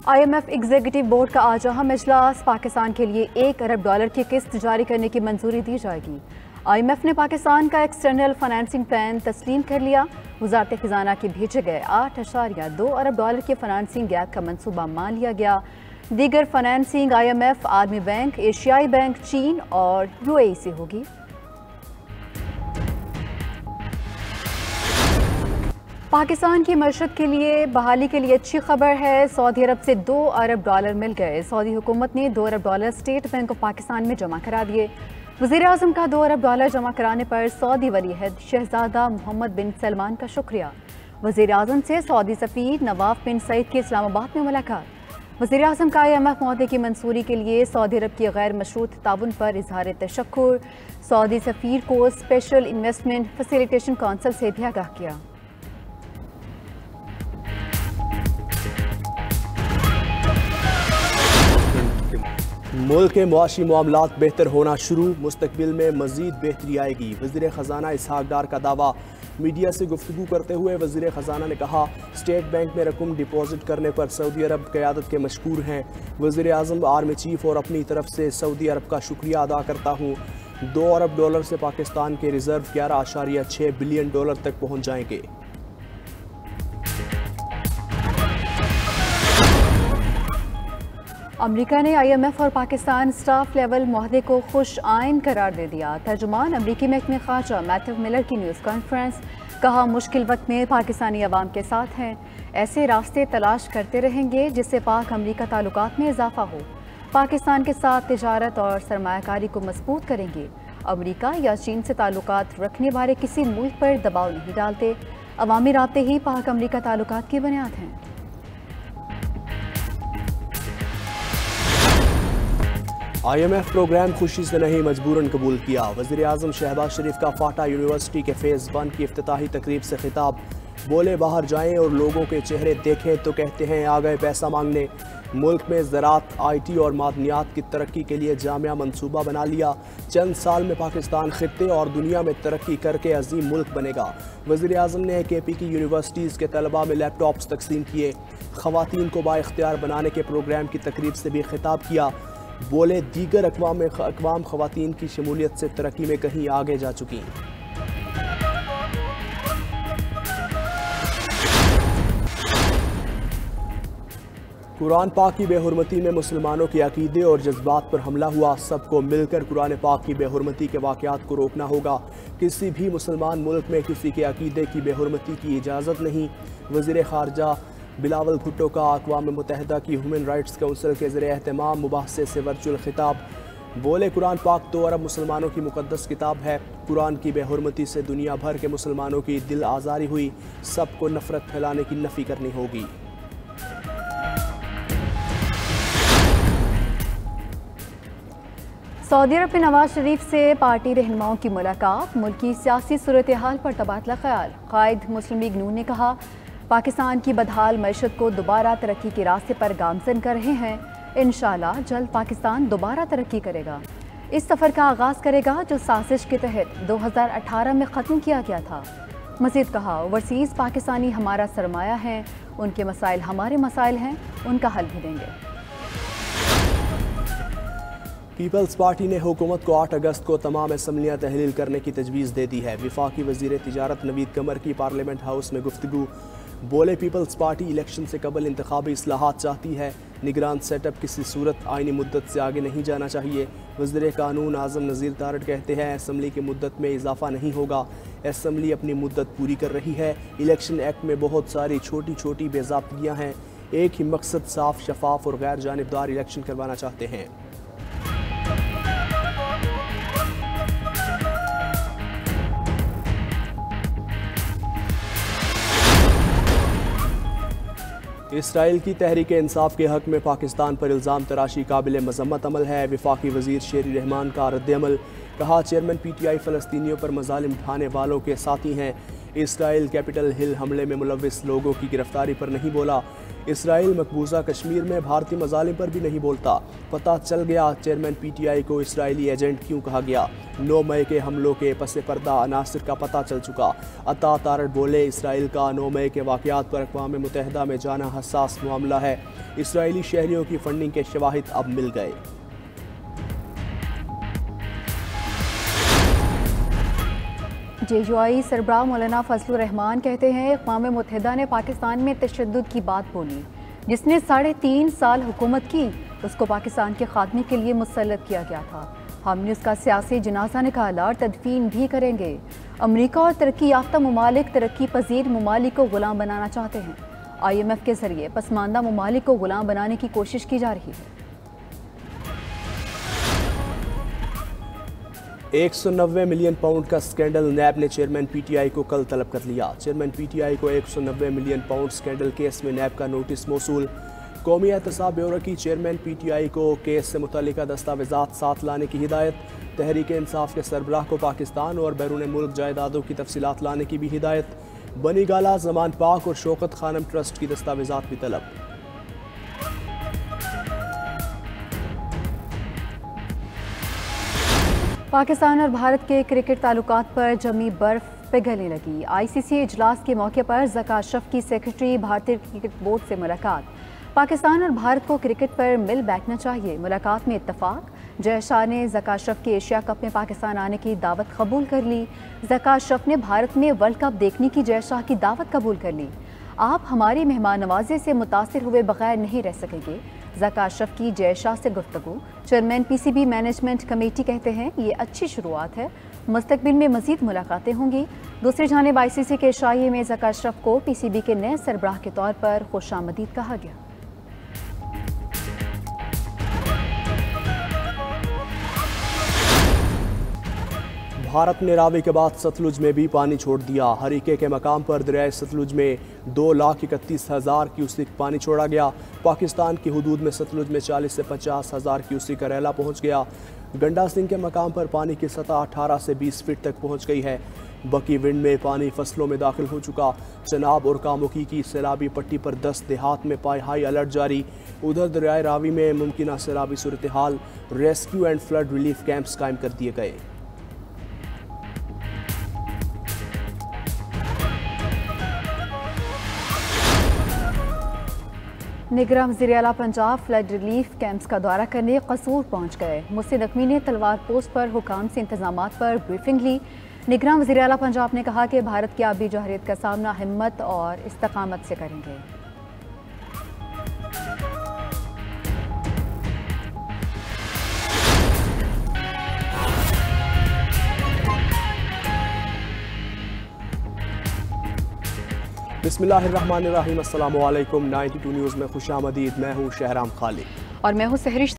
IMF executive board का आज अहम इजलास। पाकिस्तान के लिए $1 अरब की किस्त जारी करने की मंजूरी दी जाएगी। IMF ने पाकिस्तान का एक्सटर्नल फाइनेंसिंग प्लान तस्लीम कर लिया। वजारत खजाना के भेजे गए $8.2 अरब की फाइनेंसिंग गैप का मनसूबा मान लिया गया। दीगर फाइनेंसिंग IMF, आर्मी बैंक, एशियाई बैंक, चीन और UAE से होगी। पाकिस्तान की मशरत के लिए बहाली के लिए अच्छी खबर है। सऊदी अरब से $2 अरब मिल गए। सऊदी हुकूमत ने $2 अरब स्टेट बैंक ऑफ पाकिस्तान में जमा करा दिए। वज़ीर आज़म का $2 अरब जमा कराने पर सऊदी वलीअहद शहजादा मोहम्मद बिन सलमान का शुक्रिया। वज़ीर आज़म से सऊदी सफ़ीर नवाफ बिन सईद की इस्लामाबाद में मुलाकात। वज़ीर आज़म का IMF मुआहदे की मंजूरी के लिए सऊदी अरब की गैर मशरूत ताउन पर इजहार तशक्कुर। सऊदी सफ़ीर को स्पेशल इन्वेस्टमेंट फैसिलिटेशन काउंसिल से भी आगाह किया। मुल्क के मुआशी मामलात बेहतर होना शुरू, मुस्तकबिल में मज़ीद बेहतरी आएगी। वज़ीर ख़जाना इसहाक डार का दावा। मीडिया से गुफ्तगू करते हुए वज़ीर ख़जाना ने कहा, स्टेट बैंक में रकम डिपॉजिट करने पर सऊदी अरब क़यादत के मशकूर हैं। वज़ीर आज़म, आर्मी चीफ और अपनी तरफ से सऊदी अरब का शुक्रिया अदा करता हूँ। $2 अरब से पाकिस्तान के रिज़र्व $11.6 बिलियन तक पहुँच जाएंगे। अमेरिका ने IMF और पाकिस्तान स्टाफ लेवल मुआहदे को खुश आइन करार दे दिया। तर्जुमान अमरीकी महकमे ख़ारजा मैथ्यू मिलर की न्यूज़ कॉन्फ्रेंस। कहा, मुश्किल वक्त में पाकिस्तानी अवाम के साथ हैं। ऐसे रास्ते तलाश करते रहेंगे जिससे पाक अमरीका ताल्लुकात में इजाफा हो। पाकिस्तान के साथ तिजारत और सरमायाकारी को मजबूत करेंगे। अमरीका या चीन से ताल्लुकात रखने वाले किसी मुल्क पर दबाव नहीं डालते। अवामी राब्ते ही पाक अमरीका ताल्लुकात की बुनियाद हैं। IMF प्रोग्राम खुशी से नहीं मजबूरन कबूल किया। वज़ीर आज़म शहबाज शरीफ का फाटा यूनिवर्सिटी के फ़ेज़ 1 की इफ्तिताही तकरीब से खिताब। बोले, बाहर जाएं और लोगों के चेहरे देखें तो कहते हैं आ गए पैसा मांगने। मुल्क में ज़राअत, IT और मादनियात की तरक्की के लिए जामिया मनसूबा बना लिया। चंद साल में पाकिस्तान खित्ते और दुनिया में तरक्की करके अजीम मुल्क बनेगा। वज़ीर आज़म ने KP की यूनिवर्सिटीज़ के तलबा में लैपटॉप्स तकसीम किए। ख़वातीन को बाइख्तियार बनाने के प्रोग्राम की तकरीब से भी खिताब किया। बोले, दीगर अक़वाम ख़वातीन की शमूलियत से तरक्की में कहीं आगे जा चुकी। कुरान पाक की बेहुरमती में मुसलमानों के अकीदे और जज्बात पर हमला हुआ। सबको मिलकर कुरान पाक की बेहुरमती के वाक़यात को रोकना होगा। किसी भी मुसलमान मुल्क में किसी के अकीदे की बेहुरमती की इजाज़त नहीं। वज़ीर ख़ारजा बिलावल भुट्टो का अक़वाम मुत्तहिदा की ह्यूमन राइट्स काउंसिल के ज़रिए एहतमाम मुबाहसे से वर्चुअल खिताब। बोले, कुरान पाक 2 अरब मुसलमानों की मुक़द्दस किताब है। कुरान की बेहुरमती से दुनिया भर के मुसलमानों की दिल आज़ारी हुई। सबको नफ़रत फैलाने की नफ़ी करनी होगी। सऊदी अरब में नवाज शरीफ से पार्टी रहनुमाओं की मुलाकात। मुल्क की सियासी सूरत हाल पर तबादला ख्याल। कायद मुस्लिम लीग नून ने कहा, पाकिस्तान की बदहाल मईशत को दोबारा तरक्की के रास्ते पर गामजन कर रहे हैं। इंशाअल्लाह जल्द पाकिस्तान दोबारा तरक्की करेगा। इस सफ़र का आगाज़ करेगा जो साजिश के तहत 2018 में ख़त्म किया गया था। मज़ीद कहा, ओवरसीज़ पाकिस्तानी हमारा सरमाया हैं, उनके मसाइल हमारे मसाइल हैं, उनका हल भी देंगे। पीपल्स पार्टी ने हुकूमत को 8 अगस्त को तमाम असम्बलियाँ तहलील करने की तजवीज़ दे दी है। वफाकी वज़ीर तिजारत नवीद कमर की पार्लियामेंट हाउस में गुफ्तगू। बोले, पीपल्स पार्टी इलेक्शन से कबल इंतखाबी इस्लाहात चाहती है। निगरान सेटअप किसी सूरत आइनी मुद्दत से आगे नहीं जाना चाहिए। वज़ीर कानून आज़म नज़ीर तारड़ कहते हैं, असम्बली की मुद्दत में इजाफा नहीं होगा। असम्बली अपनी मुद्दत पूरी कर रही है। इलेक्शन एक्ट में बहुत सारी छोटी छोटी बेज़ाब्तियाँ हैं। एक ही मकसद, साफ, शफाफ और गैर जानिबदार इलेक्शन करवाना चाहते हैं। इसराइल की तहरीक इंसाफ के हक़ में पाकिस्तान पर इल्ज़ाम तराशी काबिल मज़म्मत अमल है। वफाकी वज़ीर शेरी रहमान का रद्द-ए-अमल। कहा, चेयरमैन PTI फ़लस्तीनियों पर मज़ालिम उठाने वालों के साथी हैं। इसराइल कैपिटल हिल हमले में मुलव्विस लोगों की गिरफ्तारी पर नहीं बोला। इसराइल मकबूजा कश्मीर में भारतीय मजालिम पर भी नहीं बोलता। पता चल गया चेयरमैन PTI को इसराइली एजेंट क्यों कहा गया। 9 मई के हमलों के पस पर्दा अनासिर का पता चल चुका। अता तारड़ बोले, इसराइल का 9 मई के वाक़यात पर अक़वाम मुत्तहिदा में जाना हसास मामला है। इसराइली शहरियों की फंडिंग के शवाहिद अब मिल गए। JUI सरबराह मौलाना फजलुर रहमान कहते हैं, अक़वाम मुत्तहिदा ने पाकिस्तान में तशद्दुद की बात बोली। जिसने 3.5 साल हुकूमत की उसको पाकिस्तान के खात्मे के लिए मुसल्लत किया गया था। हमने उसका सियासी जनाजा निकाला और तदफीन भी करेंगे। अमरीका और तरक्की याफ्ता ममालिक तरक्की पजीर ममालिक को गुलाम बनाना चाहते हैं। IMF के जरिए पसमानदा ममालिक को गुलाम बनाने की कोशिश की जा रही है। 190 मिलियन पाउंड का स्कैंडल, नैब ने चेयरमैन PTI को कल तलब कर लिया। चेयरमैन PTI को 190 मिलियन पाउंड स्कैंडल केस में नैब का नोटिस मौसूल। कौमी एहतसाब ब्यूरो की चेयरमैन PTI को केस से मुतल्लिका दस्तावेज़ात साथ लाने की हिदायत। तहरीक इंसाफ के सरबराह को पाकिस्तान और बैरून मुल्क जायदादों की तफसीलात लाने की भी हिदायत। बनी गाला, जमान पाक और शौकत खानम ट्रस्ट की दस्तावेज़ात भी तलब। पाकिस्तान और भारत के क्रिकेट ताल्लुकात पर जमी बर्फ पिघलने लगी। ICC इजलास के मौके पर ज़का अशरफ की सेक्रेटरी भारतीय क्रिकेट बोर्ड से मुलाकात। पाकिस्तान और भारत को क्रिकेट पर मिल बैठना चाहिए। मुलाकात में इत्तफाक। जय शाह ने ज़का अशरफ के एशिया कप में पाकिस्तान आने की दावत कबूल कर ली। ज़का अशरफ ने भारत में वर्ल्ड कप देखने की जय शाह की दावत कबूल कर ली। आप हमारी मेहमान नवाजी से मुतासिर हुए बगैर नहीं रह सकेंगे। ज़का अशरफ की जय शाह से गुफ्तगू। चेयरमैन PCB मैनेजमेंट कमेटी कहते हैं ये अच्छी शुरुआत है, मुस्तकबिल में मज़ीद मुलाकातें होंगी। दूसरी जानिब ICC के शाइए में ज़का अशरफ को PCB के नए सरबराह के तौर पर खुशामदीद कहा गया। भारत ने रावी के बाद सतलुज में भी पानी छोड़ दिया। हरीके के मकाम पर दरियाए सतलुज में 2,31,000 क्यूसिक पानी छोड़ा गया। पाकिस्तान की हदूद में सतलुज में 40 से 50,000 क्यूसिक अरेला पहुँच गया। गंडा सिंह के मकाम पर पानी की सतह 18 से 20 फीट तक पहुँच गई है। बकी विंड में पानी फसलों में दाखिल हो चुका। चनाब और कामुकी की सैलाबी पट्टी पर 10 देहात में पाए हाई अलर्ट जारी। उधर दरियाए रावी में मुमकिन सैलाबी सूरत हाल, rescue and flood relief camps कायम कर दिए गए। निगरान वज़ीर आला पंजाब फ्लड रिलीफ कैंप्स का दौरा करने कसूर पहुंच गए। मुस्लिम नकवी ने तलवार पोस्ट पर हुकाम से इंतजामात पर ब्रीफिंग ली। निगरान वज़ीर आला पंजाब ने कहा कि भारत की आबी जौहरियत का सामना हिम्मत और इस्तकामत से करेंगे। बिस्मिल्लाहिर्रहमानिर्रहीम। अस्सलाम वालेकुम। 92 न्यूज़ में खुशामदीद। मैं हूँ शहराम खालिद और मैं हूँ सहरिश।